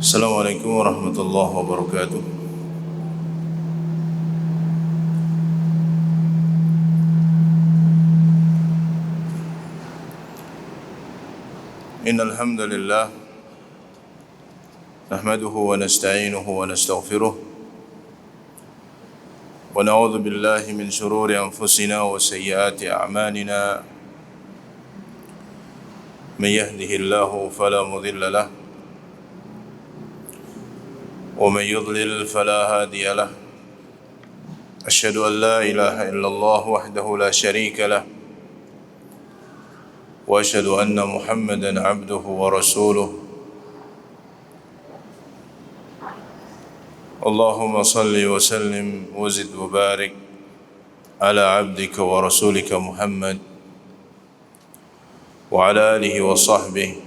Assalamualaikum warahmatullahi wabarakatuh. Innal hamdalillah nahmaduhu wa nasta'inuhu wa nastaghfiruh wa na'udzu billahi min shururi anfusina wa sayyiati a'malina. Man yahdihillahu fala mudilla lahu ومن يضلل فلا هادي له أشهد أن لا إله إلا الله وحده لا شريك له وأشهد أن محمدا عبده ورسوله اللهم صل وسلم وزد وبارك على عبدك ورسولك محمد وعلى آله وصحبه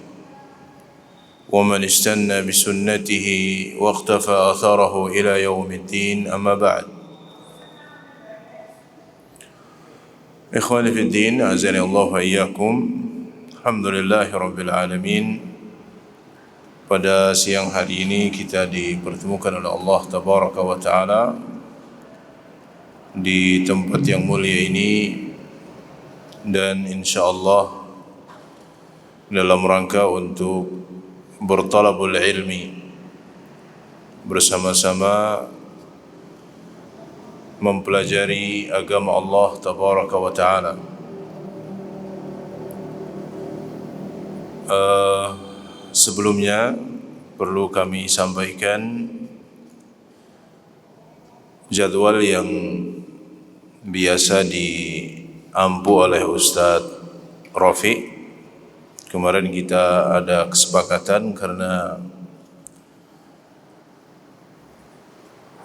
ومن استنى بسنته واقتفى أثره إلى يوم الدين أما بعد. إخواني في الدين أعزني الله وإياكم. Alhamdulillahi Rabbil Alamin. Pada siang hari ini kita dipertemukan oleh Allah Tabaraka wa Ta'ala di tempat yang mulia ini, dan insyaAllah dalam rangka untuk bertalabul ilmi, bersama-sama mempelajari agama Allah Tabaraka wa Ta'ala. Sebelumnya perlu kami sampaikan jadwal yang biasa diampu oleh Ustaz Rafi. Kemarin kita ada kesepakatan karena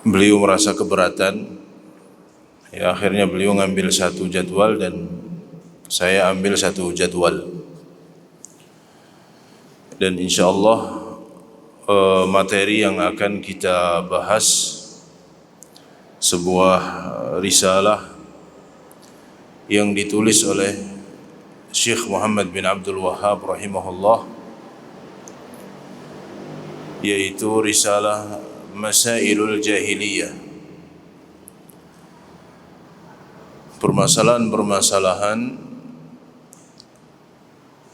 beliau merasa keberatan, ya akhirnya beliau ngambil satu jadwal dan saya ambil satu jadwal. Dan insyaallah materi yang akan kita bahas sebuah risalah yang ditulis oleh Syekh Muhammad bin Abdul Wahhab rahimahullah, yaitu risalah Masailul Jahiliyah, permasalahan-permasalahan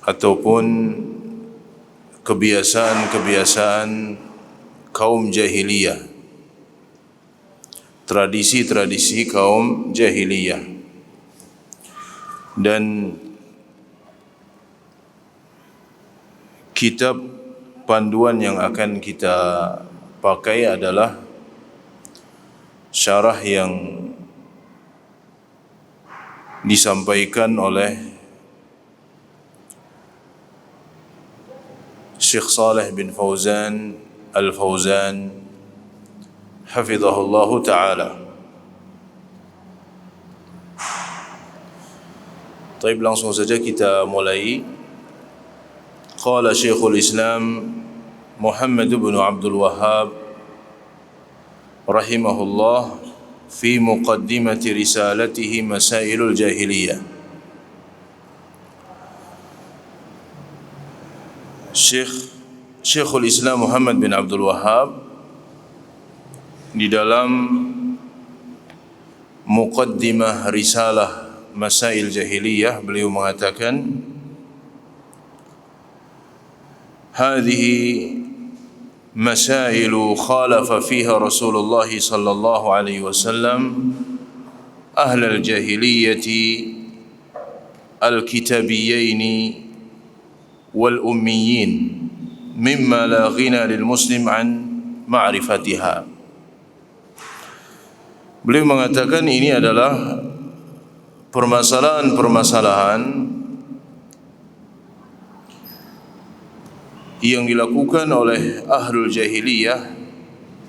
ataupun kebiasaan-kebiasaan kaum jahiliyah, tradisi-tradisi kaum jahiliyah. Dan kitab panduan yang akan kita pakai adalah syarah yang disampaikan oleh Syekh Saleh bin Fauzan Al-Fauzan hafizahullah ta'ala. Baik, langsung saja kita mulai. Qala Syekhul Islam Muhammad bin Abdul Wahhab rahimahullah fi muqaddimati risalatihi Masailul Jahiliyah. Syekhul Islam Muhammad bin Abdul Wahhab di dalam muqaddimah risalah Masail Jahiliyah beliau mengatakan, hadhihi masailu khalafa fiha Rasulullah sallallahu alaihi wasallam ahlal jahiliyati al-kitabiyyin wal ummiyin mimma la ghina lil muslim an ma'rifatiha. Beliau mengatakan ini adalah permasalahan-permasalahan yang dilakukan oleh ahlul jahiliyah,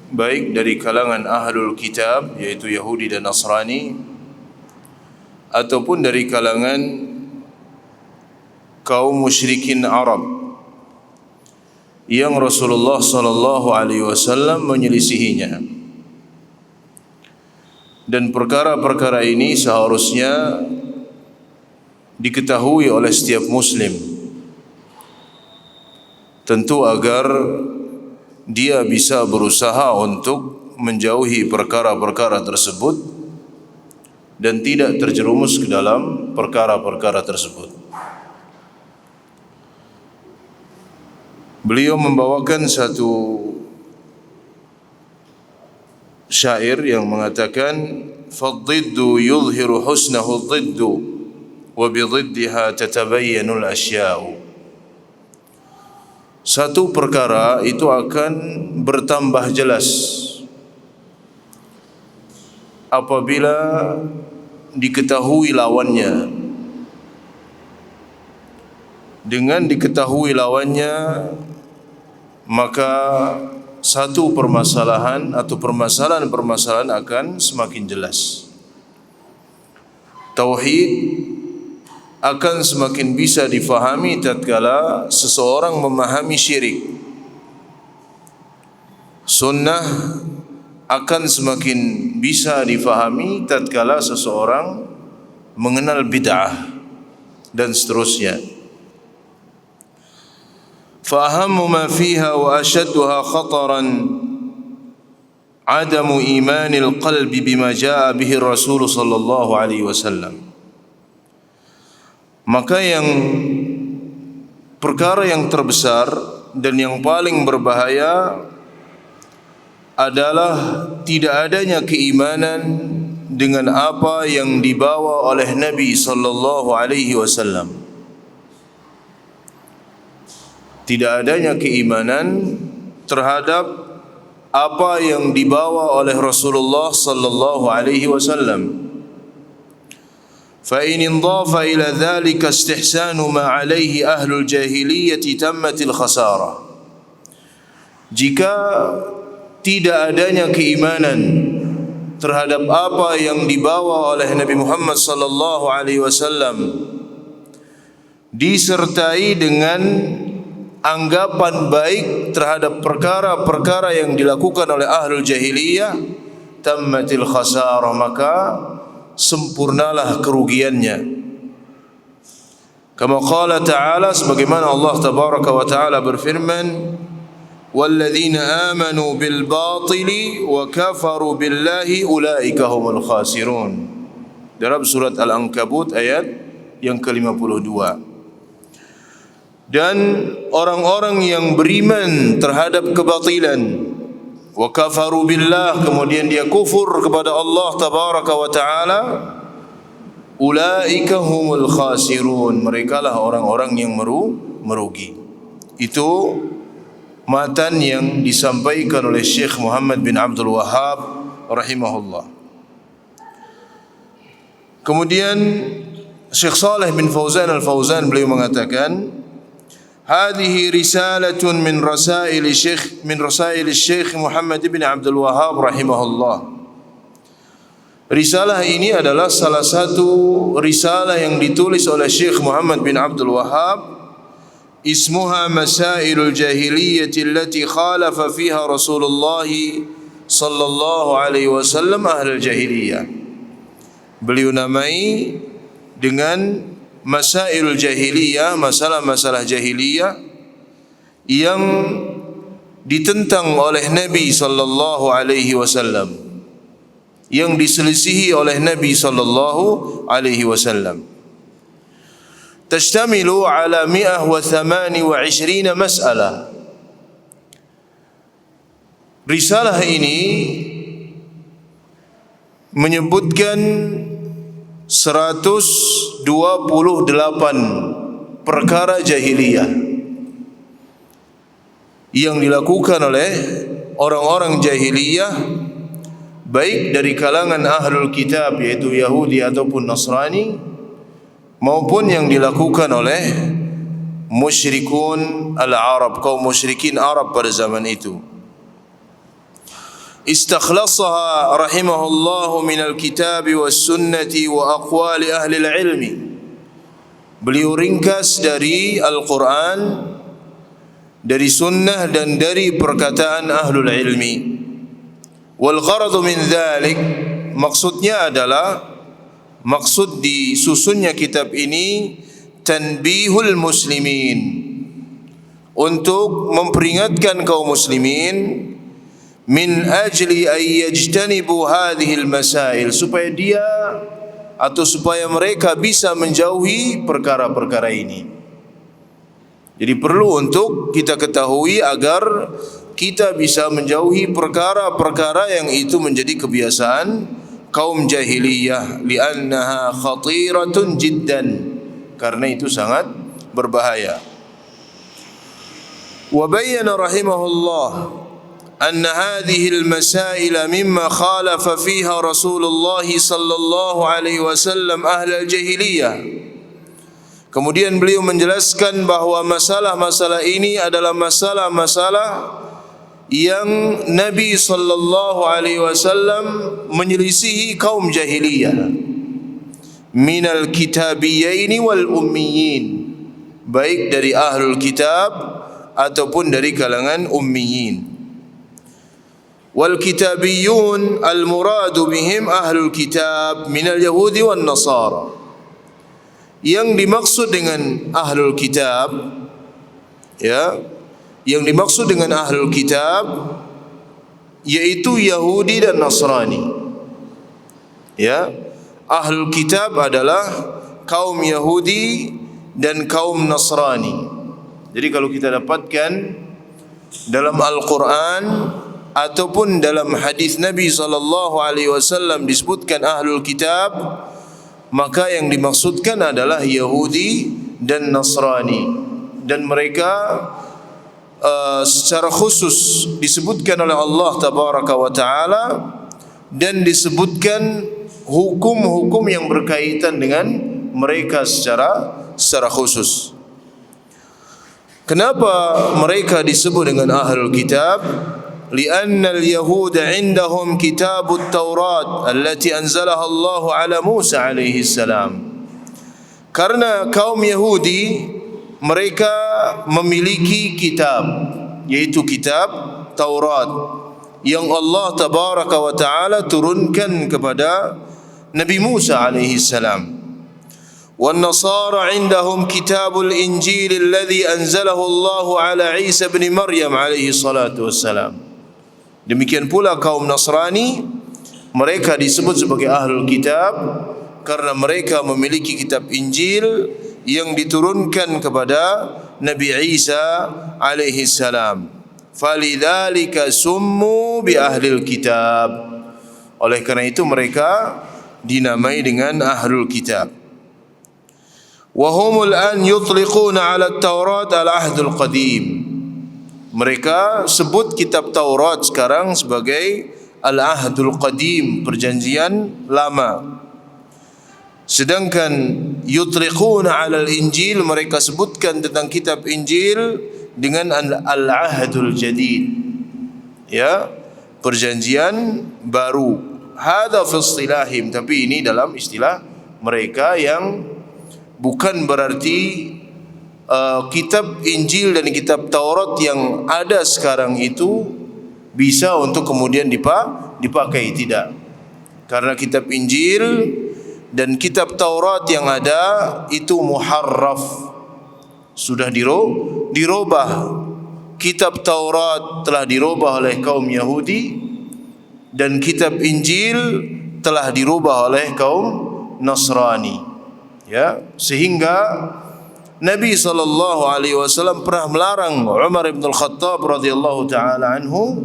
baik dari kalangan ahlul kitab yaitu Yahudi dan Nasrani, ataupun dari kalangan kaum musyrikin Arab yang Rasulullah sallallahu alaihi wasallam menyelisihinya. Dan perkara-perkara ini seharusnya diketahui oleh setiap muslim, tentu agar dia bisa berusaha untuk menjauhi perkara-perkara tersebut dan tidak terjerumus ke dalam perkara-perkara tersebut. Beliau membawakan satu syair yang mengatakan, "Fadiddu yuzhiru husnahu diddu wa bididdiha tatabayyanul asya'u." Satu perkara itu akan bertambah jelas apabila diketahui lawannya. Dengan diketahui lawannya, maka satu permasalahan atau permasalahan-permasalahan akan semakin jelas. Tauhid akan semakin bisa difahami tatkala seseorang memahami syirik. Sunnah akan semakin bisa difahami tatkala seseorang mengenal bid'ah dan seterusnya. فأهم ما فيها وأشدها خطرا عدم إيمان القلب بما جاء به الرسول صلى الله عليه وسلم. Maka yang perkara yang terbesar dan yang paling berbahaya adalah tidak adanya keimanan dengan apa yang dibawa oleh Nabi sallallahu alaihi wasallam. Tidak adanya keimanan terhadap apa yang dibawa oleh Rasulullah sallallahu alaihi wasallam. Fa in indafa ila dhalika istihsanu ma alaihi ahlul jahiliyah tammatil khasarah. Jika tidak adanya keimanan terhadap apa yang dibawa oleh Nabi Muhammad sallallahu alaihi wasallam disertai dengan anggapan baik terhadap perkara-perkara yang dilakukan oleh ahlul jahiliyah, tammatil khasarah, maka sempurnalah kerugiannya. Kama qala ta'ala, sebagaimana Allah tabaraka wa ta'ala berfirman, walladzina amanu bil batili wa kafaru billahi ulaika humul khasirun. Dalam surat Al-Ankabut ayat yang ke-52. Dan orang-orang yang beriman terhadap kebatilan, wa kafaru billah, kemudian dia kufur kepada Allah tabaraka wa ta'ala, ulaika humul khasirun, merekalah orang-orang yang merugi. Itu matan yang disampaikan oleh Syekh Muhammad bin Abdul Wahhab rahimahullah. Kemudian Syekh Saleh bin Fauzan al-Fauzan beliau mengatakan, هذه رسالة من رسائل الشيخ محمد بن عبد الوهاب رحمه الله. Risalah ini adalah salah satu risalah yang ditulis oleh Syekh Muhammad bin Abdul Wahhab, ismuha Masailul Jahiliyah allati khalafa fiha Rasulullah sallallahu alaihi wasallam ahlul jahiliyah. Beliau namai dengan Masailul Jahiliyah, masalah-masalah jahiliyah yang ditentang oleh Nabi sallallahu alaihi wasallam, yang diselisihi oleh Nabi sallallahu alaihi wasallam. Tashtamilu ala 128 mas'alah. Risalah ini menyebutkan 128 perkara jahiliyah yang dilakukan oleh orang-orang jahiliyah, baik dari kalangan ahlul kitab yaitu Yahudi ataupun Nasrani, maupun yang dilakukan oleh musyrikun al-Arab, kaum musyrikin Arab pada zaman itu. Istakhlasaha rahimahullahu minal kitabi was sunnati wa aqwali ahli al-ilmi. Beliau ringkas dari Al-Quran, dari sunnah dan dari perkataan ahlul ilmi. Wal gharadu min dhalik, maksudnya adalah, maksud disusunnya kitab ini tanbihul muslimin, untuk memperingatkan kaum muslimin min ajli ay yajtanibu hadhihi al-masail, supaya dia atau supaya mereka bisa menjauhi perkara-perkara ini. Jadi perlu untuk kita ketahui agar kita bisa menjauhi perkara-perkara yang itu menjadi kebiasaan kaum jahiliyah, li'annaha khatiratun jiddan, karena itu sangat berbahaya. Wa bayyana rahimahullah anna hadhihi al-masail mimma khalafa fiha Rasulullah sallallahu alaihi wasallam ahli al-jahiliyah. Kemudian beliau menjelaskan bahawa masalah-masalah ini adalah masalah-masalah yang Nabi sallallahu alaihi wasallam menyelisihi kaum jahiliyah minal kitabiyyin wal ummiyin, baik dari ahlul kitab ataupun dari kalangan ummiyin. Wal kitabiyyun al muradu bihim ahlul kitab minal yahudi wan nasara. Yang dimaksud dengan ahlul kitab, ya, yang dimaksud dengan ahlul kitab yaitu Yahudi dan Nasrani. Ya, ahlul kitab adalah kaum Yahudi dan kaum Nasrani. Jadi kalau kita dapatkan dalam Al-Quran ataupun dalam hadis Nabi sallallahu alaihi wasallam disebutkan ahlul kitab, maka yang dimaksudkan adalah Yahudi dan Nasrani, dan mereka secara khusus disebutkan oleh Allah tabaraka wa taala, dan disebutkan hukum-hukum yang berkaitan dengan mereka secara khusus. Kenapa mereka disebut dengan ahlul kitab? لأن اليهود عندهم كتاب التوراة التي أنزلها الله على موسى عليه السلام. Karena kaum Yahudi mereka memiliki kitab, yaitu kitab Taurat yang Allah tabaraka wa taala turunkan kepada Nabi Musa alaihi salam. Wan Nasara indahum kitabul Injil alladhi anzalahu Allah ala Isa ibn Maryam alaihi salatu wassalam. Demikian pula kaum Nasrani, mereka disebut sebagai ahlul kitab karena mereka memiliki kitab Injil yang diturunkan kepada Nabi Isa alaihi salam. Falidzalika summu bi ahlil kitab. Oleh karena itu mereka dinamai dengan ahlul kitab. Wa humul an yutliquna 'ala at-Taurat al-ahdul qadim. Mereka sebut kitab Taurat sekarang sebagai Al-Ahdul Qadim, perjanjian lama. Sedangkan yutliquna 'alal Injil, mereka sebutkan tentang kitab Injil dengan Al-Ahdul Jadid, ya, perjanjian baru. Hadza fi istilahim, tapi ini dalam istilah mereka, yang bukan berarti kitab Injil dan kitab Taurat yang ada sekarang itu bisa untuk kemudian dipakai, tidak. Karena kitab Injil dan kitab Taurat yang ada itu muharraf, sudah dirubah. Kitab Taurat telah dirubah oleh kaum Yahudi dan kitab Injil telah dirubah oleh kaum Nasrani, ya, sehingga Nabi SAW pernah melarang Umar bin Al-Khattab radhiyallahu ta'ala anhu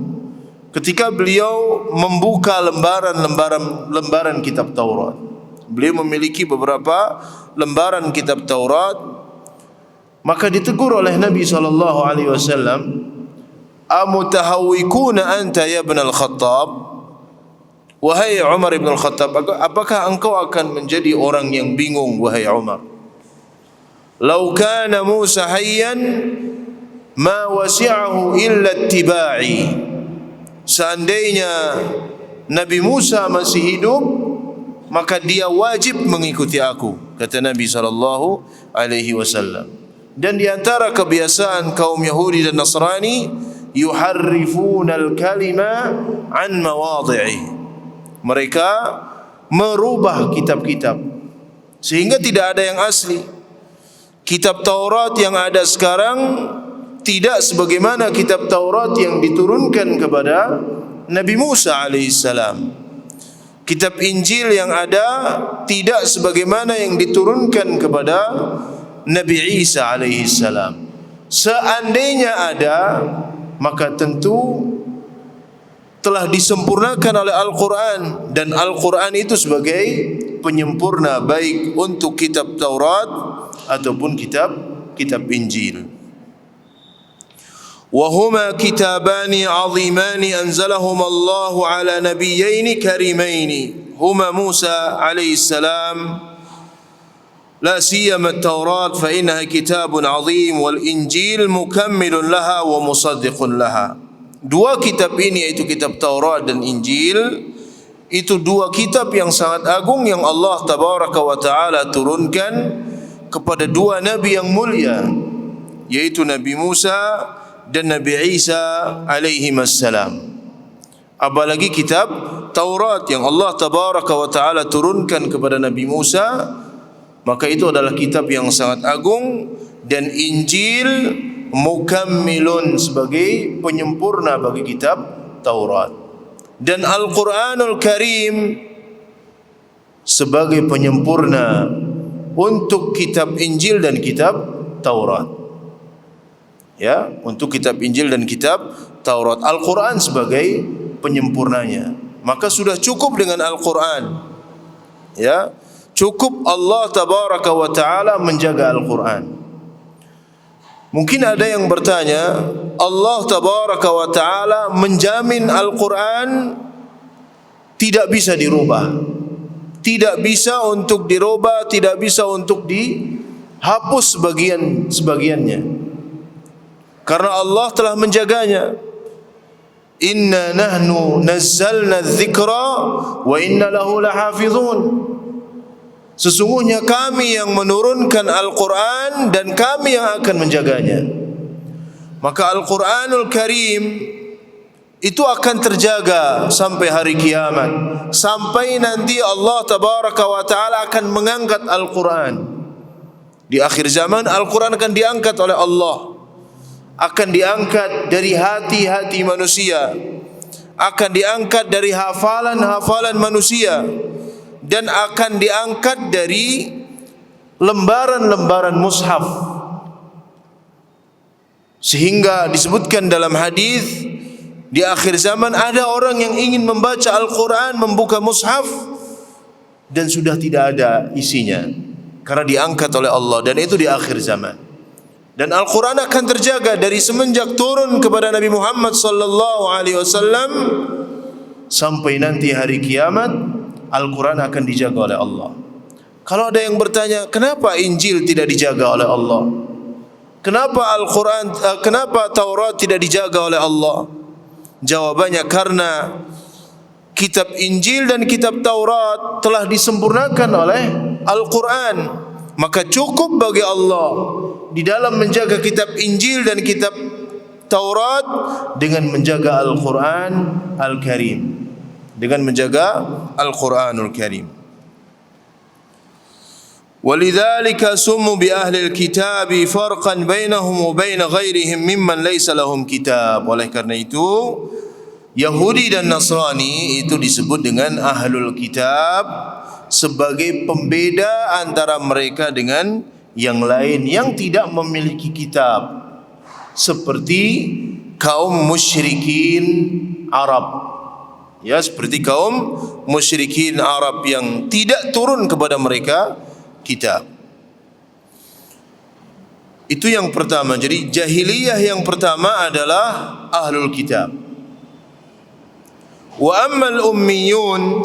ketika beliau membuka lembaran kitab Taurat. Beliau memiliki beberapa lembaran kitab Taurat, maka ditegur oleh Nabi SAW, "Amutahawwikuna anta ya ibn Al-Khattab?" Wahai Umar bin Al-Khattab, apakah engkau akan menjadi orang yang bingung, wahai Umar? Lau kana Musa hayyan ma wasi'ahu illa ittiba'i. Seandainya Nabi Musa masih hidup, maka dia wajib mengikuti aku, kata Nabi SAW. Dan di antara kebiasaan kaum Yahudi dan Nasrani, yuharrifuna al-kalima an mawadhi'i. Mereka merubah kitab-kitab sehingga tidak ada yang asli. Kitab Taurat yang ada sekarang tidak sebagaimana kitab Taurat yang diturunkan kepada Nabi Musa alaihissalam. Kitab Injil yang ada tidak sebagaimana yang diturunkan kepada Nabi Isa alaihissalam. Seandainya ada, maka tentu telah disempurnakan oleh Al-Quran, dan Al-Quran itu sebagai penyempurna baik untuk kitab Taurat ataupun kitab Injil. وهما كتابان عظيمان أنزلهما الله على نبيين كريمين هما موسى عليه السلام لا سيما التوراة فإنها كتاب عظيم والإنجيل مكمل لها ومصدق لها. Dua kitab ini, yaitu kitab Taurat dan Injil, itu dua kitab yang sangat agung yang Allah Tabaraka wa Ta'ala turunkan kepada dua nabi yang mulia, yaitu Nabi Musa dan Nabi Isa alaihimassalam. Apalagi kitab Taurat yang Allah Tabaraka wa Ta'ala turunkan kepada Nabi Musa, maka itu adalah kitab yang sangat agung. Dan Injil mukammilun, sebagai penyempurna bagi kitab Taurat. Dan Al-Quranul Karim sebagai penyempurna untuk kitab Injil dan kitab Taurat. Ya, untuk kitab Injil dan kitab Taurat. Al-Quran sebagai penyempurnanya. Maka sudah cukup dengan Al-Quran. Ya, cukup Allah Tabaraka wa Ta'ala menjaga Al-Quran. Mungkin ada yang bertanya, Allah Tabaraka wa Ta'ala menjamin Al-Quran tidak bisa dirubah, tidak bisa untuk dirubah, tidak bisa untuk dihapus sebagiannya. Karena Allah telah menjaganya. Inna nahnu nazzalna dzikra wa inna lahu lahafizun. Sesungguhnya kami yang menurunkan Al-Quran dan kami yang akan menjaganya. Maka Al-Quranul Karim itu akan terjaga sampai hari kiamat, sampai nanti Allah Tabaraka wa Ta'ala akan mengangkat Al-Quran. Di akhir zaman Al-Quran akan diangkat oleh Allah, akan diangkat dari hati-hati manusia, akan diangkat dari hafalan-hafalan manusia, dan akan diangkat dari lembaran-lembaran mushaf. Sehingga disebutkan dalam hadis, di akhir zaman ada orang yang ingin membaca Al-Quran, membuka mushaf, dan sudah tidak ada isinya, karena diangkat oleh Allah. Dan itu di akhir zaman. Dan Al-Quran akan terjaga dari semenjak turun kepada Nabi Muhammad sallallahu alaihi wasallam sampai nanti hari kiamat. Al-Quran akan dijaga oleh Allah. Kalau ada yang bertanya, kenapa Injil tidak dijaga oleh Allah? Kenapa Taurat tidak dijaga oleh Allah? Jawabannya, karena kitab Injil dan kitab Taurat telah disempurnakan oleh Al-Quran. Maka cukup bagi Allah di dalam menjaga kitab Injil dan kitab Taurat dengan menjaga Al-Quran Al-Karim, dengan menjaga Al-Quranul Karim. Walidzalika summu bi ahli al-kitab farqan bainahum wa bain ghairihim mimman laysa lahum kitab. Oleh karena itu Yahudi dan Nasrani itu disebut dengan ahlul kitab sebagai pembeda antara mereka dengan yang lain yang tidak memiliki kitab, seperti kaum musyrikin Arab. Ya, seperti kaum musyrikin Arab yang tidak turun kepada mereka kitab. Itu yang pertama. Jadi jahiliyah yang pertama adalah ahlul kitab. Wa ammal ummiyun,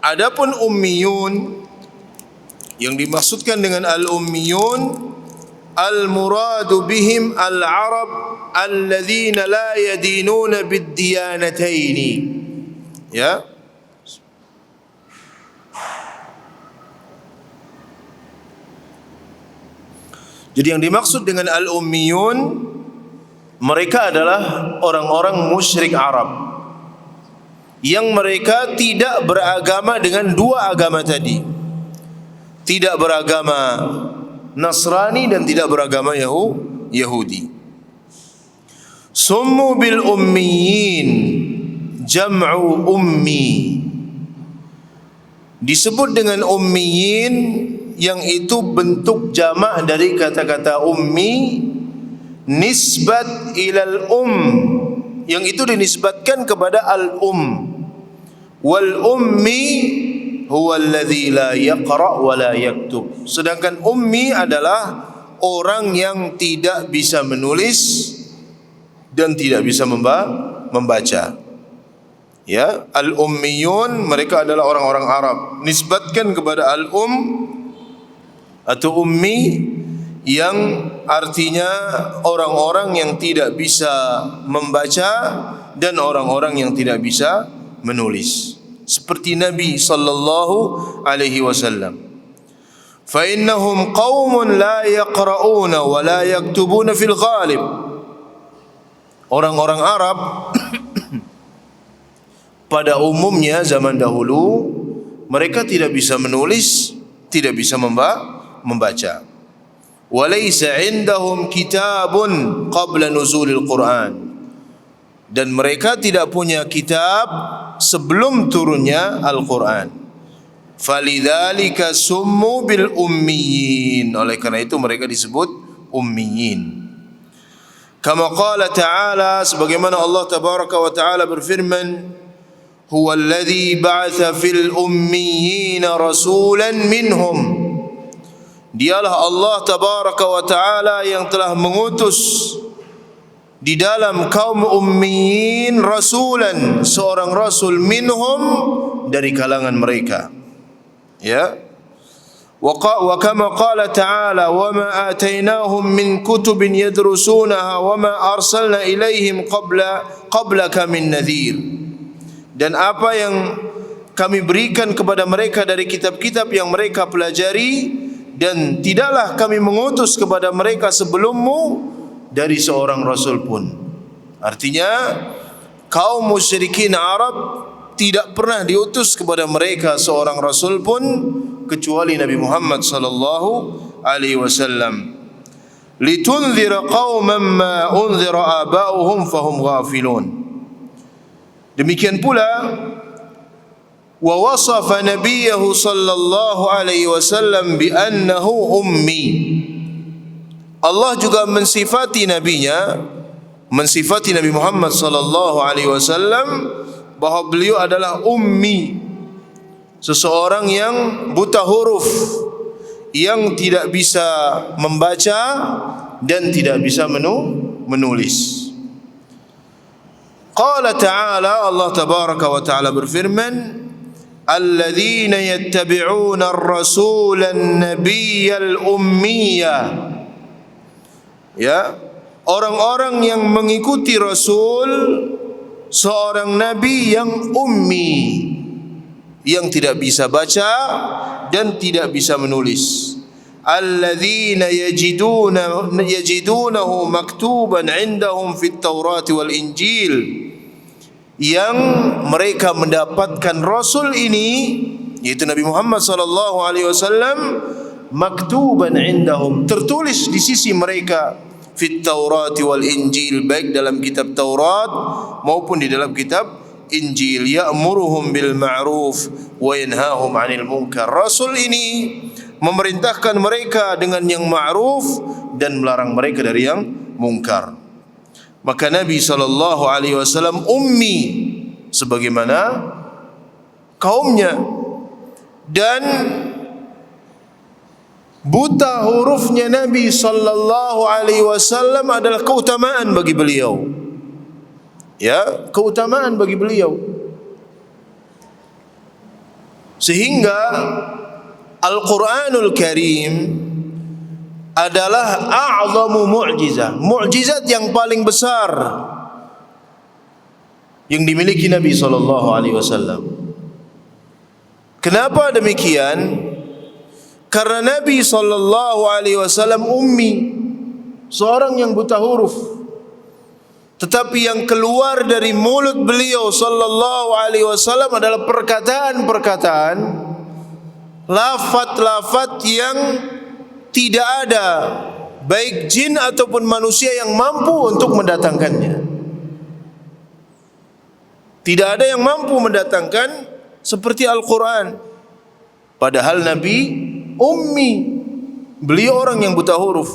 adapun ummiyun, yang dimaksudkan dengan al-ummiyun, al-muradu bihim al-arab alladzina la yadinuna bid-diyanataini. Ya. Jadi yang dimaksud dengan al-ummiyun, mereka adalah orang-orang musyrik Arab yang mereka tidak beragama dengan dua agama tadi. Tidak beragama Nasrani dan tidak beragama Yahudi. Summu bil ummiyin, jam'u ummi. Disebut dengan ummiyin yang itu bentuk jamak dari kata-kata ummi, nisbat ilal yang itu dinisbatkan kepada al-um. Wal ummi huwa alladhi la yaqra' wa la yaktub. Sedangkan ummi adalah orang yang tidak bisa menulis dan tidak bisa membaca. Ya, al-ummiyun mereka adalah orang-orang Arab. Nisbatkan kepada al-um atau ummi yang artinya orang-orang yang tidak bisa membaca dan orang-orang yang tidak bisa menulis. Seperti Nabi sallallahu alaihi wasallam. Fa innahum qaumun la yaqra'una wa la yaktubuna fil ghalib. Orang-orang Arab pada umumnya zaman dahulu mereka tidak bisa menulis, tidak bisa membaca. Walaysa indahum kitabun qabla nuzulil Quran. Dan mereka tidak punya kitab sebelum turunnya Al-Quran. Falidzalika summu bil ummiyin. Oleh karena itu mereka disebut ummiyin. Kama qala ta'ala, sebagaimana Allah tabaraka wa ta'ala berfirman, huwa alladhi ba'atha fil ummiyina rasulan minhum. Dialah Allah tabaraka wa ta'ala yang telah mengutus di dalam kaum ummiyin rasulan, seorang rasul minhum, dari kalangan mereka. Ya. Wa kama qala ta'ala, wa ma atainahum min kutubin yadrusunaha wa ma arsalna ilaihim qablaka min nadhir. Dan apa yang kami berikan kepada mereka dari kitab-kitab yang mereka pelajari, dan tidaklah kami mengutus kepada mereka sebelummu dari seorang rasul pun. Artinya kaum musyrikin Arab tidak pernah diutus kepada mereka seorang rasul pun kecuali Nabi Muhammad sallallahu alaihi wasallam. Litunzira qauman ma unzira aba'uhum fahum ghafilun. Demikian pula wa wasafa nabiyahu sallallahu alaihi wasallam bi annahu ummi. Allah juga mensifati nabinya, mensifati Nabi Muhammad sallallahu alaihi wasallam bahwa beliau adalah ummi, seseorang yang buta huruf, yang tidak bisa membaca dan tidak bisa menulis. Qala ta'ala, Allah tabaraka wa ta'ala berfirman, alladzina yattabi'una ar-rasula an-nabiyyal ummiyya. Ya, orang-orang yang mengikuti Rasul, seorang nabi yang ummi, yang tidak bisa baca dan tidak bisa menulis. Alladzina yajidunahu maktuban indahum fit Taurat wal Injil, yang mereka mendapatkan Rasul ini, yaitu Nabi Muhammad sallallahu alaihi wasallam, maktuban indahum, tertulis di sisi mereka, fit Taurat wal Injil, baik dalam kitab Taurat maupun di dalam kitab Injil. Ya'muruhum bil ma'ruf wa yanhahum 'anil munkar. Rasul ini memerintahkan mereka dengan yang ma'ruf dan melarang mereka dari yang munkar. Maka Nabi sallallahu alaihi wasallam ummi sebagaimana kaumnya, dan buta hurufnya Nabi sallallahu alaihi wasallam adalah keutamaan bagi beliau. Ya, keutamaan bagi beliau. Sehingga Al-Quranul Karim adalah a'zamu mu'jizah, mukjizat yang paling besar yang dimiliki Nabi sallallahu alaihi wasallam. Kenapa demikian? Karena Nabi sallallahu alaihi wasallam ummi, seorang yang buta huruf, tetapi yang keluar dari mulut beliau sallallahu alaihi wasallam adalah perkataan-perkataan, lafaz-lafaz yang tidak ada baik jin ataupun manusia yang mampu untuk mendatangkannya. Tidak ada yang mampu mendatangkan seperti Al-Quran. Padahal Nabi ummi, beliau orang yang buta huruf.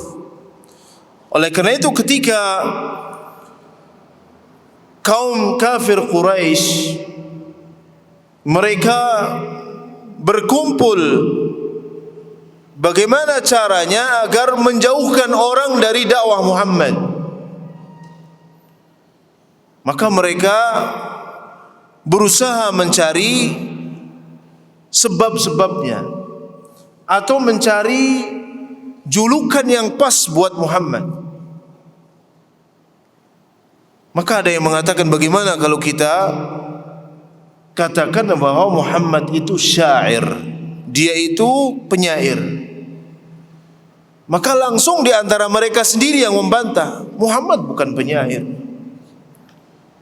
Oleh karena itu ketika kaum kafir Quraisy mereka berkumpul, bagaimana caranya agar menjauhkan orang dari dakwah Muhammad, maka mereka berusaha mencari sebab-sebabnya atau mencari julukan yang pas buat Muhammad. Maka ada yang mengatakan, bagaimana kalau kita katakan bahwa Muhammad itu syair, dia itu penyair. Maka langsung di antara mereka sendiri yang membantah, Muhammad bukan penyair.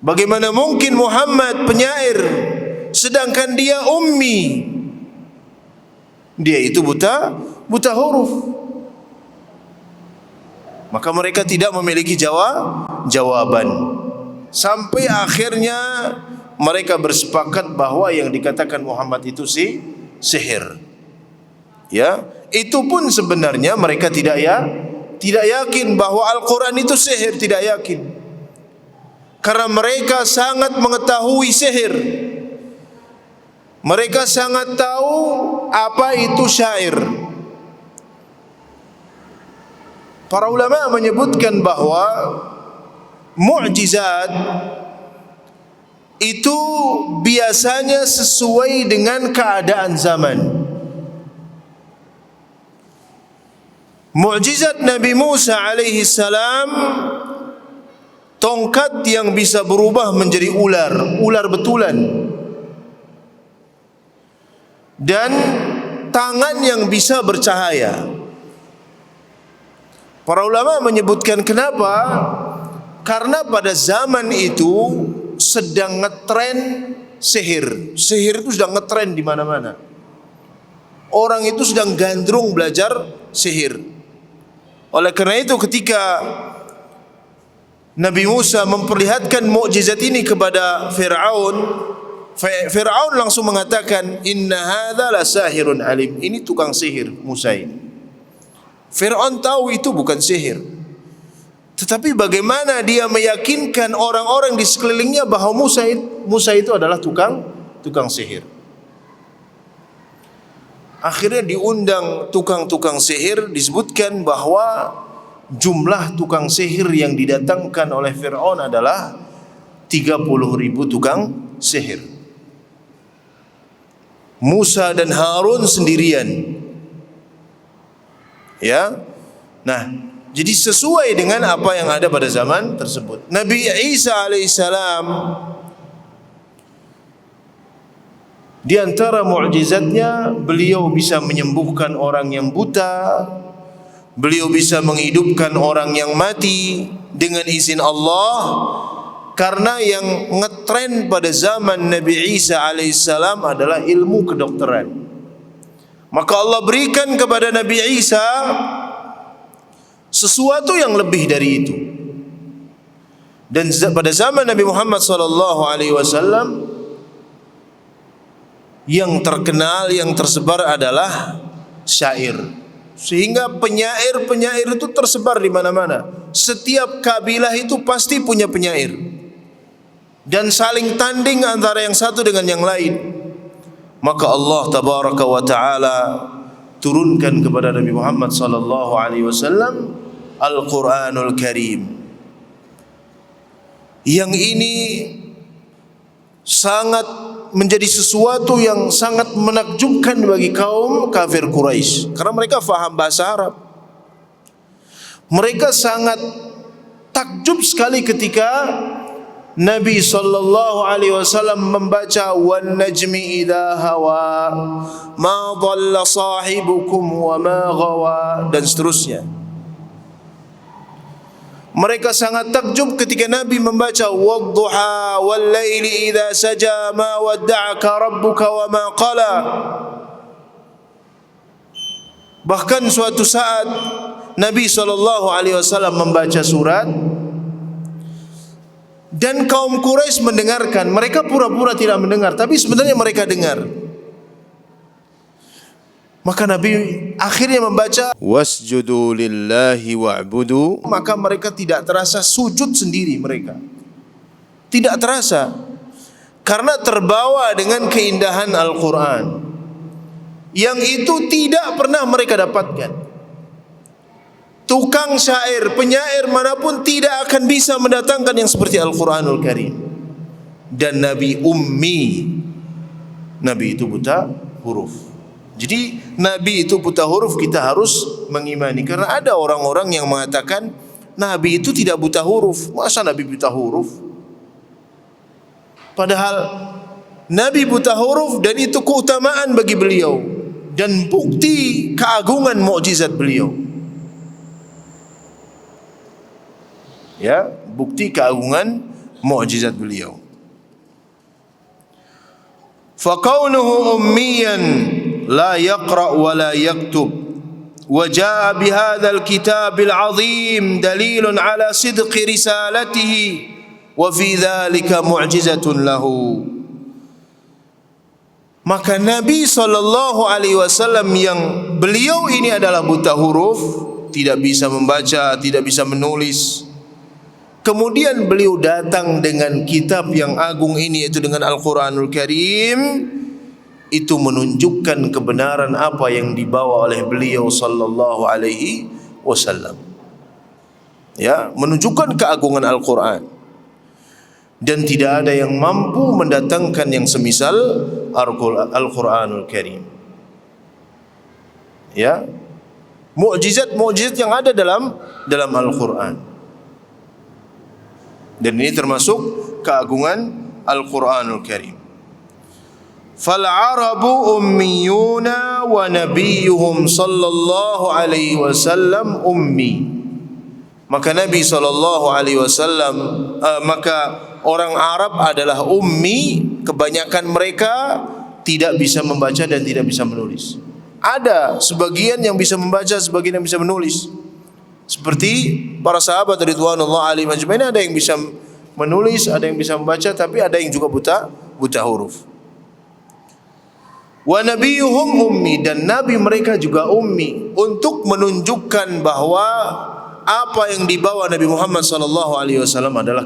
Bagaimana mungkin Muhammad penyair sedangkan dia ummi? Dia itu buta huruf. Maka mereka tidak memiliki jawaban. Sampai akhirnya mereka bersepakat bahwa yang dikatakan Muhammad itu sihir. Ya, itu pun sebenarnya mereka tidak yakin bahwa Al-Quran itu sihir, tidak yakin. Karena mereka sangat mengetahui sihir. Mereka sangat tahu apa itu syair. Para ulama menyebutkan bahwa mukjizat itu biasanya sesuai dengan keadaan zaman. Mukjizat Nabi Musa alaihi salam, tongkat yang bisa berubah menjadi ular betulan, dan tangan yang bisa bercahaya. Para ulama menyebutkan kenapa? Karena pada zaman itu sedang ngetren sihir. Sihir itu sedang ngetren di mana-mana. Orang itu sedang gandrung belajar sihir. Oleh karena itu ketika Nabi Musa memperlihatkan mukjizat ini kepada Fir'aun langsung mengatakan, inna hadza la sahirun alim. Ini tukang sihir Musa ini. Fir'aun tahu itu bukan sihir. Tetapi bagaimana dia meyakinkan orang-orang di sekelilingnya bahwa Musa itu adalah tukang sihir. Akhirnya diundang tukang-tukang sihir, disebutkan bahwa jumlah tukang sihir yang didatangkan oleh Fir'aun adalah 30.000 tukang sihir. Musa dan Harun sendirian. Ya. Nah, jadi sesuai dengan apa yang ada pada zaman tersebut. Nabi Isa alaihissalam, di antara mukjizatnya, beliau bisa menyembuhkan orang yang buta, beliau bisa menghidupkan orang yang mati dengan izin Allah. Karena yang ngetren pada zaman Nabi Isa alaihissalam adalah ilmu kedokteran. Maka Allah berikan kepada Nabi Isa sesuatu yang lebih dari itu. Dan pada zaman Nabi Muhammad SAW, yang terkenal, yang tersebar adalah syair. Sehingga penyair itu tersebar di mana-mana. Setiap kabilah itu pasti punya penyair, dan saling tanding antara yang satu dengan yang lain. Maka Allah tabaraka wa ta'ala turunkan kepada Nabi Muhammad sallallahu alaihi wasallam Al-Quranul Karim. Yang ini sangat menjadi sesuatu yang sangat menakjubkan bagi kaum kafir Quraisy, karena mereka faham bahasa Arab. Mereka sangat takjub sekali ketika Nabi sallallahu alaihi wasallam membaca wan najmi idza hawa ma dhalla sahibukum wa ma ghawa, dan seterusnya. Mereka sangat takjub ketika Nabi membaca wadduha wal laili idza saja ma wadda'aka rabbuka wa ma qala. Bahkan suatu saat Nabi sallallahu alaihi wasallam membaca surat Dan kaum Quraisy mendengarkan. Mereka pura-pura tidak mendengar, tapi sebenarnya mereka dengar. Maka Nabi akhirnya membaca wasjudu lillahi wa'budu. Maka mereka tidak terasa sujud sendiri mereka. Tidak terasa. Karena terbawa dengan keindahan Al-Quran. Yang itu tidak pernah mereka dapatkan. Tukang syair, penyair manapun tidak akan bisa mendatangkan yang seperti Al-Quranul Karim. Dan Nabi ummi. Nabi itu buta huruf. Jadi Nabi itu buta huruf, kita harus mengimani. Karena ada orang-orang yang mengatakan Nabi itu tidak buta huruf. Masa Nabi buta huruf? Padahal Nabi buta huruf dan itu keutamaan bagi beliau. Dan bukti keagungan mukjizat beliau. Ya, bukti keagungan mukjizat beliau. Faqaunuhu ummiyan la yaqra wa la yaktub wa jaa bi hadzal kitabil azim dalilun ala sidqi risalatihi wa fi dzalika mu'jizatun lahu. Maka Nabi SAW yang beliau ini adalah buta huruf, tidak bisa membaca, tidak bisa menulis. Kemudian beliau datang dengan kitab yang agung ini, yaitu dengan Al-Quranul Karim. Itu menunjukkan kebenaran apa yang dibawa oleh beliau sallallahu alaihi wasallam. Ya, menunjukkan keagungan Al-Quran. Dan tidak ada yang mampu mendatangkan yang semisal Al-Quranul Karim. Ya, mukjizat-mukjizat yang ada dalam Al-Quran. Dan ini termasuk keagungan Al-Quranul Karim. Fal-Arabu ummiyuna wa nabiyuhum sallallahu alaihi wasallam ummi. Maka Nabi sallallahu alaihi wasallam, maka orang Arab adalah ummi. Kebanyakan mereka tidak bisa membaca dan tidak bisa menulis. Ada sebagian yang bisa membaca, sebagian yang bisa menulis. Seperti para sahabat ridwanullah alaihim ajmain, ada yang bisa menulis, ada yang bisa membaca, tapi ada yang juga buta huruf. Wa nabiyuhum ummi, dan nabi mereka juga ummi, untuk menunjukkan bahwa apa yang dibawa Nabi Muhammad sallallahu alaihi wasallam adalah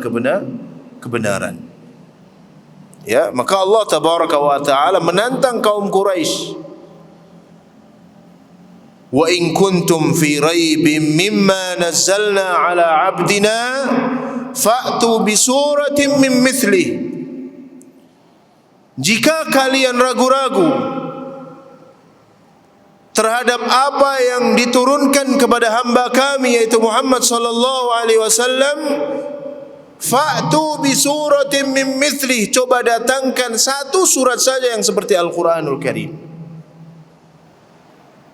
kebenaran. Ya, maka Allah tabaraka wa taala menantang kaum Quraisy. Wa in kuntum fi raibin mimma nazzalna ala abdina fa'tu bi suratin min mithlih. Jika kalian ragu-ragu terhadap apa yang diturunkan kepada hamba kami, yaitu Muhammad sallallahu alaihi wasallam, fa'tu bi suratin min mithlih, coba datangkan satu surat saja yang seperti Al-Quranul Karim.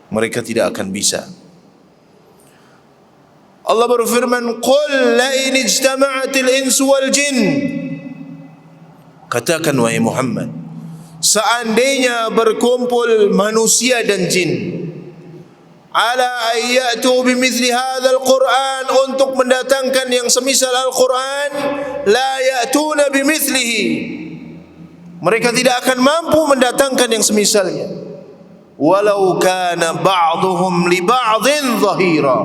Mereka tidak akan bisa. Allah berfirman, "Qul la in ijtama'atil insu wal jin." Katakan wahai Muhammad, seandainya berkumpul manusia dan jin, ala ayyatu bimithli hadzal Qur'an, untuk mendatangkan yang semisal Al-Quran, la ya'tuna bimithlihi, mereka tidak akan mampu mendatangkan yang semisalnya. Walau kana ba'duhum li ba'dhin zahira,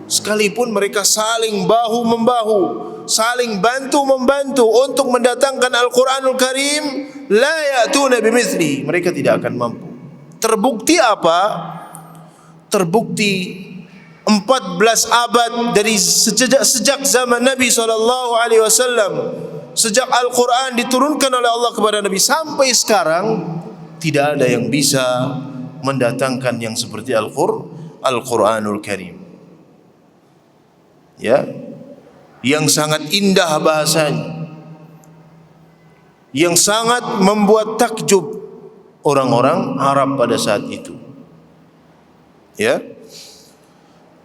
sekalipun mereka saling bahu membahu, saling bantu membantu untuk mendatangkan Al-Quranul Karim, la ya'tuna bimithlihi, mereka tidak akan mampu. Terbukti apa? Terbukti 14 abad dari sejak zaman Nabi SAW, sejak Al-Quran diturunkan oleh Allah kepada Nabi sampai sekarang, tidak ada yang bisa mendatangkan yang seperti Al-Quranul Karim. Ya, yang sangat indah bahasanya, yang sangat membuat takjub orang-orang Arab pada saat itu. Ya.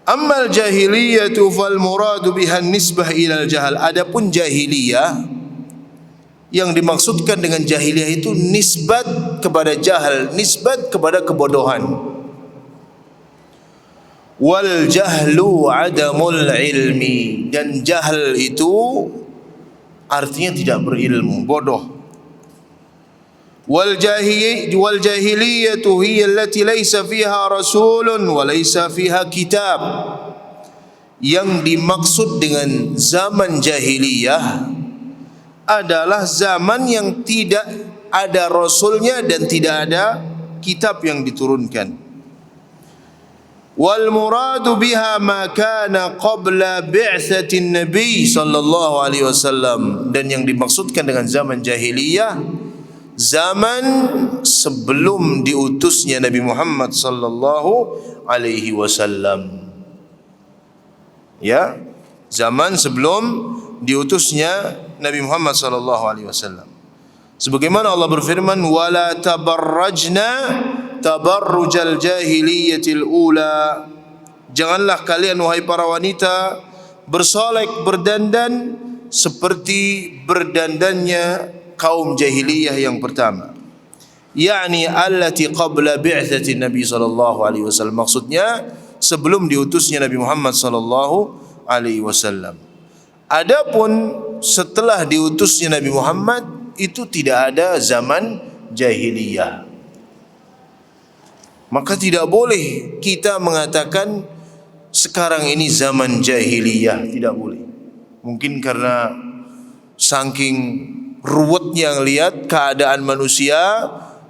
Ammal jahiliyatu fal muradu biha nisbah ilal jahal. Adapun jahiliyah, yang dimaksudkan dengan jahiliyah itu nisbat kepada jahal, nisbat kepada kebodohan. Wal jahlu adamul ilmi, dan jahal itu artinya tidak berilmu, bodoh. Wal jahiliyatu hiya allati laysa fiha rasulun wa laysa fiha kitab. Yang dimaksud dengan zaman jahiliyah adalah zaman yang tidak ada rasulnya dan tidak ada kitab yang diturunkan. Wal muradu biha ma kana qabla bi'tsatin nabi sallallahu alaihi wasallam, dan yang dimaksudkan dengan zaman jahiliyah zaman sebelum diutusnya Nabi Muhammad sallallahu alaihi wasallam. Ya, zaman sebelum diutusnya Nabi Muhammad sallallahu alaihi wasallam. Sebagaimana Allah berfirman, wala tabarrajna tabarrujal jahiliyatil ula. Janganlah kalian wahai para wanita bersolek, berdandan seperti berdandannya kaum jahiliyah yang pertama. Yani allati qabla bi'tsati Nabi sallallahu alaihi wasallam. Maksudnya sebelum diutusnya Nabi Muhammad sallallahu alaihi wasallam. Adapun setelah diutusnya Nabi Muhammad itu tidak ada zaman jahiliyah. Maka tidak boleh kita mengatakan sekarang ini zaman jahiliyah, tidak boleh. Mungkin karena saking ruwetnya lihat keadaan manusia,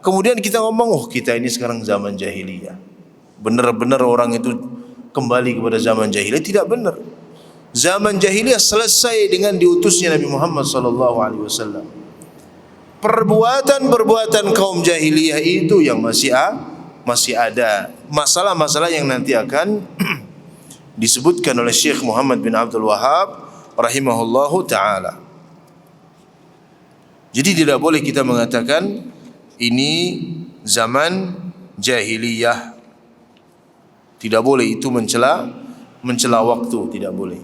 kemudian kita ngomong, oh kita ini sekarang zaman jahiliyah. Benar-benar orang itu kembali kepada zaman jahiliyah? Tidak benar. Zaman jahiliyah selesai dengan diutusnya Nabi Muhammad sallallahu alaihi wasallam. Perbuatan-perbuatan kaum jahiliyah itu yang masih ada. Masalah-masalah yang nanti akan disebutkan oleh Syekh Muhammad bin Abdul Wahhab rahimahullahu taala. Jadi tidak boleh kita mengatakan ini zaman jahiliyah. Tidak boleh, itu mencela waktu, tidak boleh.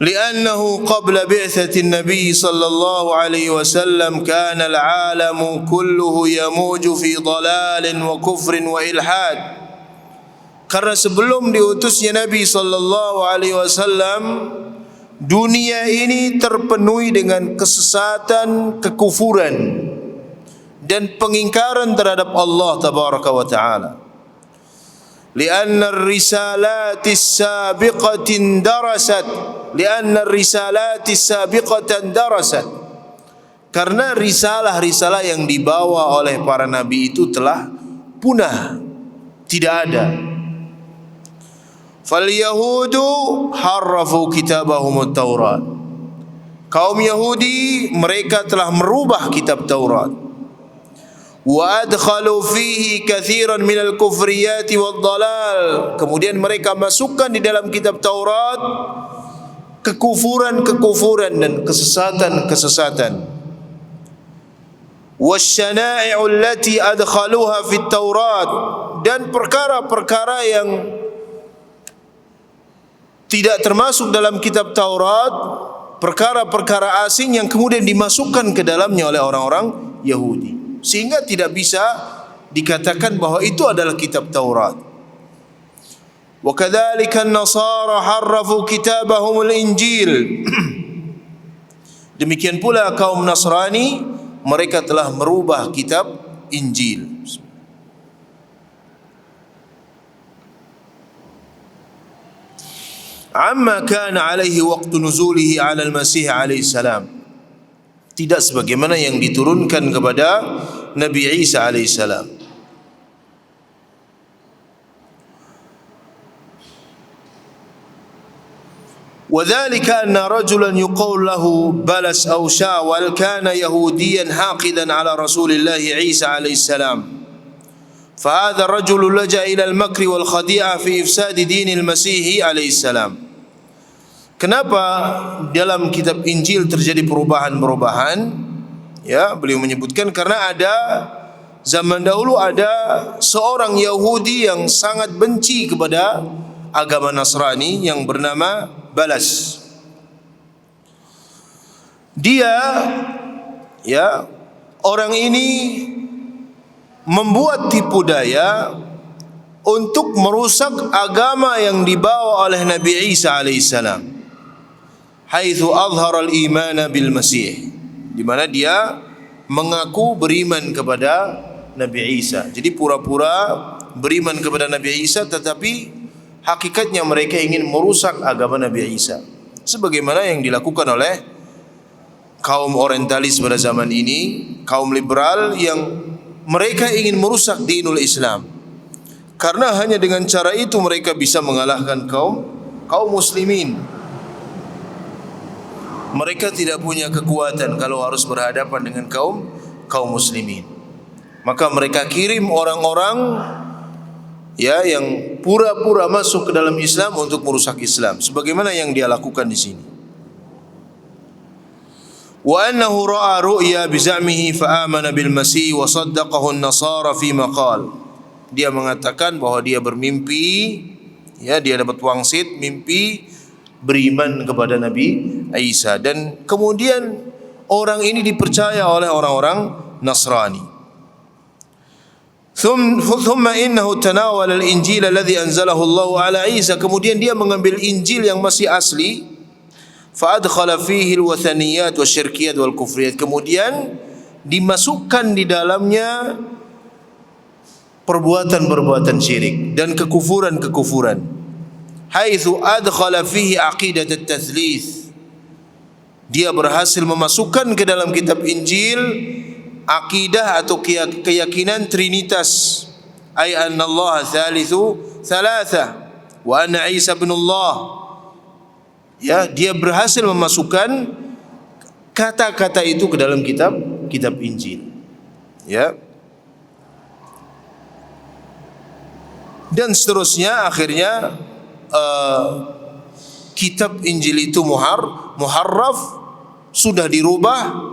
Li'annahu qabla bi'tsati Nabi sallallahu alaihi wasallam kana al-'alamu kulluhu yamuju fi dhalalin wa kufrin wa ilhad. Karena sebelum diutusnya Nabi sallallahu alaihi wasallam, dunia ini terpenuhi dengan kesesatan, kekufuran dan pengingkaran terhadap Allah tabaraka wa taala. Lianna ar-risalati as-sabiqatin darasat, lianna ar-risalati as-sabiqatan darasat. Karena risalah-risalah yang dibawa oleh para nabi itu telah punah, tidak ada. Fal yahudu harrafu kitabahum at-Taurat. Kaum Yahudi mereka telah merubah kitab Taurat. Wa adkhalu fihi katsiran minal kufriyati wad dalal. Kemudian mereka masukkan di dalam kitab Taurat kekufuran-kekufuran dan kesesatan-kesesatan. Wasyana'i'u allati adkhaluha fit Taurat, dan perkara-perkara yang tidak termasuk dalam kitab Taurat, perkara-perkara asing yang kemudian dimasukkan ke dalamnya oleh orang-orang Yahudi, sehingga tidak bisa dikatakan bahwa itu adalah kitab Taurat. Wa kadzalika an-nasara harrafu kitabahum al-Injil. Demikian pula kaum Nasrani, mereka telah merubah kitab Injil. Amma kana alaihi waqtu nuzulihi ala al-Masih alaihi salam. Tidak sebagaimana yang diturunkan kepada Nabi Isa alaihi salam. وذلك أن رجلا يقول له بلس أو شاول كان يهوديا حاقدا على رسول الله عيسى عليه السلام، فهذا الرجل لجأ إلى المكر والخديعة في إفساد دين المسيح عليه السلام. Kenapa dalam kitab Injil terjadi perubahan-perubahan? Ya, beliau menyebutkan karena ada zaman dahulu ada seorang Yahudi yang sangat benci kepada agama Nasrani yang bernama Balas. Dia, ya, orang ini membuat tipu daya untuk merusak agama yang dibawa oleh Nabi Isa alaihissalam. haitsu azhara al-imana bil Masih, di mana dia mengaku beriman kepada Nabi Isa. Jadi pura-pura beriman kepada Nabi Isa, tetapi hakikatnya mereka ingin merusak agama Nabi Isa, sebagaimana yang dilakukan oleh kaum orientalis pada zaman ini, kaum liberal yang mereka ingin merusak dinul Islam. Karena hanya dengan cara itu mereka bisa mengalahkan kaum muslimin. Mereka tidak punya kekuatan kalau harus berhadapan dengan kaum muslimin. Maka mereka kirim orang-orang yang pura-pura masuk ke dalam Islam untuk merusak Islam, sebagaimana yang dia lakukan di sini. Wa annahu ra'a ru'ya bi za'mihi fa amana bil Masih wa saddaqahu an-nasara fi maqal. Dia mengatakan bahwa dia bermimpi, dia dapat wangsit mimpi beriman kepada Nabi Isa, dan kemudian orang ini dipercaya oleh orang-orang Nasrani. Thumma innahu tanawala al-Injil alladhi anzalahu Allah ala Isa. Kemudian dia mengambil Injil yang masih asli, fa adkhala fihi al-wathaniyat wasyirkiyat wal kufriyat. Kemudian dimasukkan di dalamnya perbuatan-perbuatan syirik dan kekufuran-kekufuran. Haitsu adkhala fihi aqidat at-tatslits. Dia berhasil memasukkan ke dalam kitab Injil akidah atau keyakinan trinitas, ay anna Allah thalithu thalatha wa anna Isa ibnullah. Dia berhasil memasukkan kata-kata itu ke dalam kitab Injil. Dan seterusnya, akhirnya kitab Injil itu muharraf, sudah dirubah,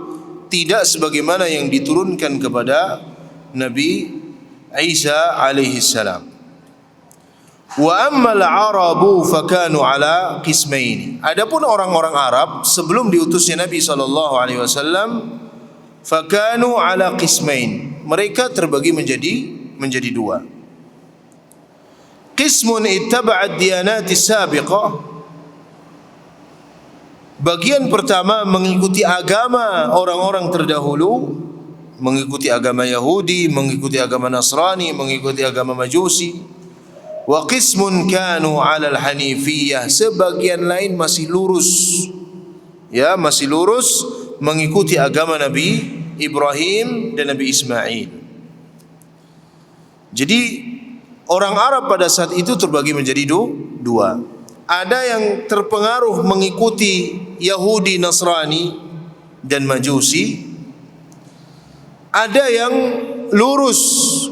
tidak sebagaimana yang diturunkan kepada Nabi Isa alaihi salam. Wa ammal arabu fakanu ala qismain. Adapun orang-orang Arab sebelum diutusnya Nabi sallallahu alaihi wasallam, fakanu ala qismain. Mereka terbagi menjadi dua. Qismun ittaba'a ad-diyanati sabiqah. Bagian pertama mengikuti agama orang-orang terdahulu, mengikuti agama Yahudi, mengikuti agama Nasrani, mengikuti agama Majusi. Wa qismun kanu 'ala al-hanifiyah. Sebagian lain masih lurus, masih lurus mengikuti agama Nabi Ibrahim dan Nabi Ismail. Jadi orang Arab pada saat itu terbagi menjadi dua. Ada yang terpengaruh mengikuti Yahudi, Nasrani dan Majusi. Ada yang lurus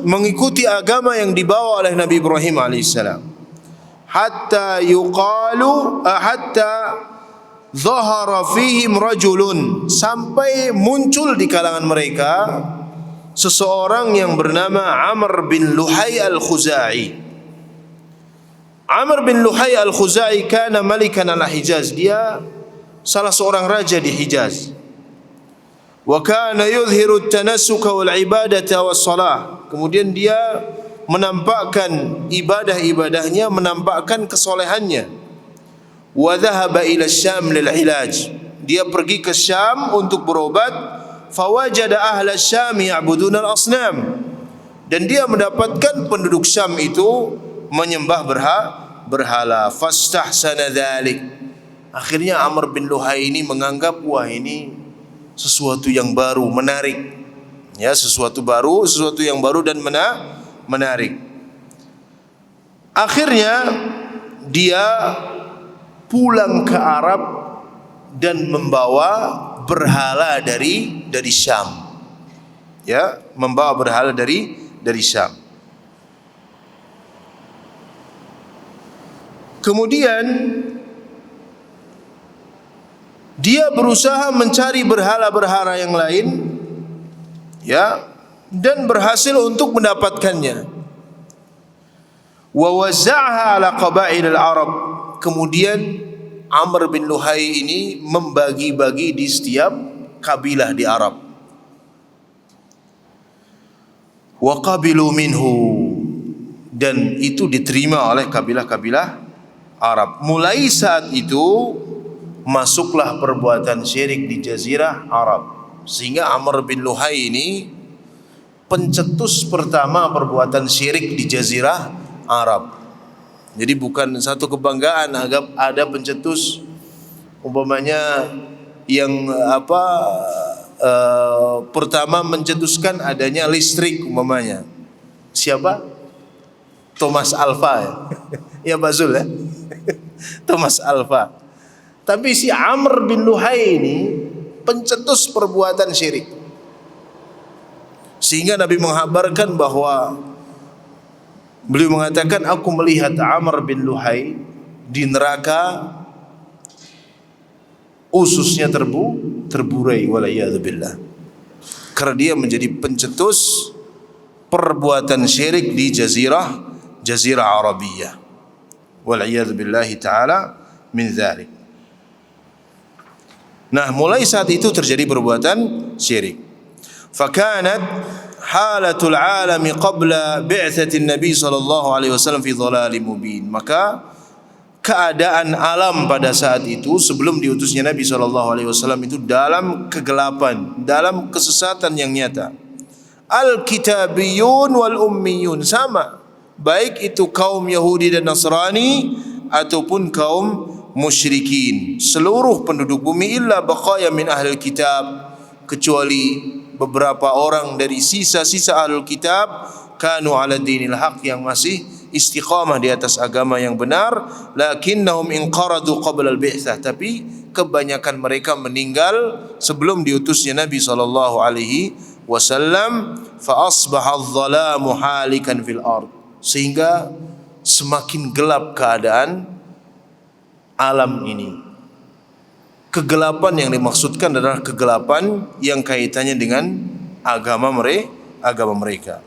mengikuti agama yang dibawa oleh Nabi Ibrahim alaihissalam. Hatta zahara fihim rajulun, sampai muncul di kalangan mereka seseorang yang bernama Amr bin Luhai al-Khuzai. Amr bin Luhai al-Khuzai kana malikan ala Hijaz. Dia salah seorang raja di Hijaz. Wa kana yudhiru at-tanassuka wal ibadata was salah. Kemudian dia menampakkan ibadah-ibadahnya, menampakkan kesolehannya. Wa dhahaba ila Syam lil ilaj. Dia pergi ke Syam untuk berobat. Fawajada ahla Syam ya'budun al-asnam. Dan dia mendapatkan penduduk Syam itu menyembah berhala. Fastahsana dzalik. Akhirnya Amr bin Luhai ini menganggap, wah ini sesuatu yang baru, menarik. Sesuatu yang baru dan menarik. Akhirnya dia pulang ke Arab dan membawa berhala dari Syam. Membawa berhala dari Syam. Kemudian dia berusaha mencari berhala-berhala yang lain, dan berhasil untuk mendapatkannya. Wa wazza'aha ala qabail al-Arab. Kemudian Amr bin Luhai ini membagi-bagi di setiap kabilah di Arab. Wa qabilu minhu, dan itu diterima oleh kabilah-kabilah Arab. Mulai saat itu masuklah perbuatan syirik di jazirah Arab. Sehingga Amr bin Luhai ini pencetus pertama perbuatan syirik di jazirah Arab. Jadi bukan satu kebanggaan ada pencetus umpamanya yang pertama mencetuskan adanya listrik umpamanya. Siapa? Thomas Alva ya. Ya Bazul ya. Thomas Alva. Tapi si Amr bin Luhai ini pencetus perbuatan syirik. Sehingga Nabi menghabarkan bahwa beliau mengatakan, aku melihat Amr bin Luhai di neraka ususnya terburai waliyadzubillah. Karena dia menjadi pencetus perbuatan syirik di jazirah Arabiyah. Waliyadzubillahi ta'ala min dzalik. Nah, mulai saat itu terjadi perbuatan syirik. Fakanat halatul alami qabla bi'tsatin Nabi sallallahu alaihi wasallam fi dhalalim mubin. Maka keadaan alam pada saat itu sebelum diutusnya Nabi sallallahu alaihi wasallam itu dalam kegelapan, dalam kesesatan yang nyata. Al-kitabiyun wal ummiyun, sama, baik itu kaum Yahudi dan Nasrani ataupun kaum musyrikin, seluruh penduduk bumi, illa baqaya min ahlil kitab, kecuali beberapa orang dari sisa-sisa ahlul kitab, kanu ala dinil haq, yang masih istiqamah di atas agama yang benar, lakinnahum inqaradu qabla al-bi'tsah, tapi kebanyakan mereka meninggal sebelum diutusnya Nabi sallallahu alaihi wasallam. Fa asbaha adh-dhalamu halikan fil ard, sehingga semakin gelap keadaan alam ini. Kegelapan yang dimaksudkan adalah kegelapan yang kaitannya dengan agama mereka.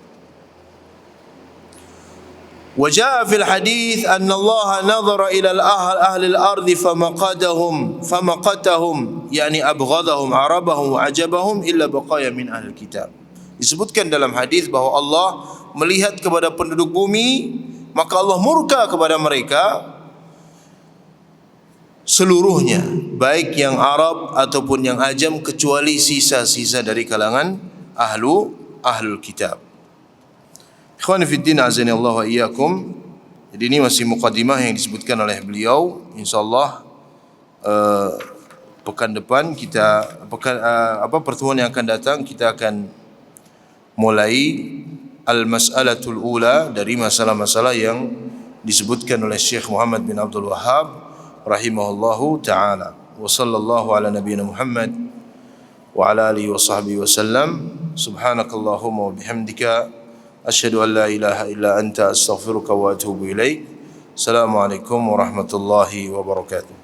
Wajaa fil hadits anna Allah nadhara ila ahli al-ard famaqatahum yani abghadahum arabahum wa ajabahum illa baqaya min ahli kitab. Disebutkan dalam hadis bahwa Allah melihat kepada penduduk bumi, maka Allah murka kepada mereka seluruhnya, baik yang Arab ataupun yang Ajam, kecuali sisa-sisa dari kalangan ahlul kitab. Ikhwani fi din, azani Allah wa iyyakum. Jadi ini masih muqaddimah yang disebutkan oleh beliau. Insyaallah pekan depan pertemuan yang akan datang kita akan mulai al-mas'alatul ula dari masalah-masalah yang disebutkan oleh Syekh Muhammad bin Abdul Wahhab rahimahullahu ta'ala. Wa sallallahu ala nabiyyina Muhammad wa ala alihi wa sahbihi wa sallam. Subhanakallahumma wa bihamdika asyhadu an la ilaha illa anta astaghfiruka wa atubu ilaik. Assalamualaikum warahmatullahi wabarakatuh.